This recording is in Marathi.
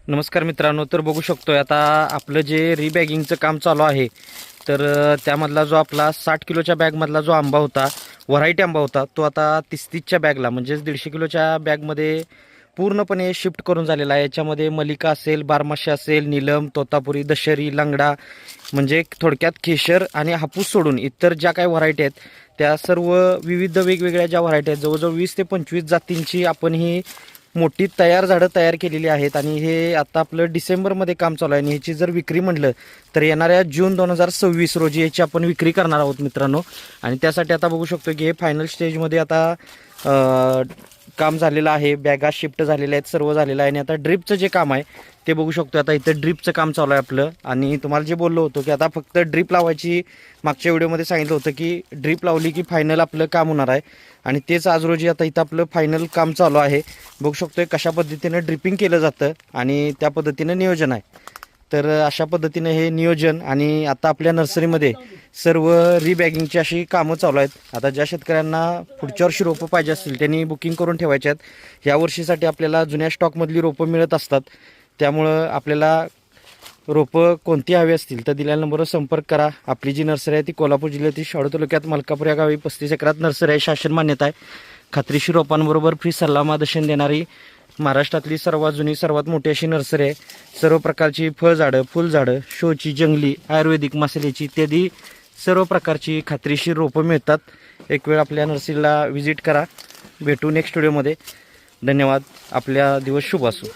नमस्कार मित्रांनो, तर बघू शकतोय आता आपलं जे रिबॅगिंगचं काम चालू आहे. तर त्यामधला जो आपला 60 किलोच्या बॅगमधला जो आंबा होता, व्हरायटी आंबा होता, तो आता 30-30च्या बॅगला म्हणजेच 150 किलोच्या बॅगमध्ये पूर्णपणे शिफ्ट करून झालेला आहे. याच्यामध्ये मलिका असेल, बारमाशी असेल, नीलम, तोतापुरी, दशरी, लंगडा, म्हणजे थोडक्यात केशर आणि हापूस सोडून इतर ज्या काही व्हरायटी आहेत त्या सर्व विविध वेगवेगळ्या ज्या व्हरायटी आहेत, जवळजवळ 20 ते 25 जातींची आपण ही मोठी तयार झाडं तयार केलेली आहेत. आणि हे आता आपलं डिसेंबरमध्ये काम चालू आहे आणि ह्याची जर विक्री म्हटलं तर येणाऱ्या जून 2026 रोजी याची आपण विक्री करणार आहोत मित्रांनो. आणि त्यासाठी आता बघू शकतो की हे फायनल स्टेजमध्ये आता काम झालेलं आहे. बॅगा शिफ्ट झालेल्या आहेत, सर्व झालेलं आहे. आणि आता ड्रिपचं जे काम आहे ते बघू शकतो. आता इथं ड्रिपचं काम चालू आहे आपलं. आणि तुम्हाला जे बोललो होतो की आता फक्त ड्रिप लावायची, मागच्या व्हिडिओमध्ये सांगितलं होतं की ड्रिप लावली की फायनल आपलं काम होणार आहे. आणि तेच आज रोजी आता इथं आपलं फायनल काम चालू आहे. बघू शकतोय कशा पद्धतीनं ड्रिपिंग केलं जातं आणि त्या पद्धतीनं नियोजन आहे. तर अशा पद्धतीनं हे नियोजन आणि आता आपल्या नर्सरीमध्ये सर्व रिबॅगिंगची अशी कामं चालू आहेत. आता ज्या शेतकऱ्यांना पुढच्या वर्षी रोपं पाहिजे असतील त्यांनी बुकिंग करून ठेवायचे आहेत. ह्या वर्षीसाठी आपल्याला जुन्या स्टॉकमधली रोपं मिळत असतात. त्यामुळं आपल्याला रोपं कोणती हवी असतील तर दिलेल्या नंबरवर संपर्क करा. आपली जी नर्सरी आहे ती कोल्हापूर जिल्ह्यातील शाडू तालुक्यात मलकापूर या गावी 35 एकरात नर्सरी आहे. शासन मान्यता आहे. खात्रीशीर रोपांबरोबर फ्री सल्ला मार्गदर्शन देणारी महाराष्ट्रातली सर्वात जुनी, सर्वात मोठी अशी नर्सरी आहे. सर्व प्रकारची फळझाडं, फुलझाडं, शोची, जंगली, आयुर्वेदिक, मसाल्याची इत्यादी सर्व प्रकारची खात्रीशीर रोपं मिळतात. एक वेळ आपल्या नर्सरीला व्हिजिट करा. भेटू नेक्स्ट व्हिडिओमध्ये. धन्यवाद. आपल्या दिवस शुभ असो.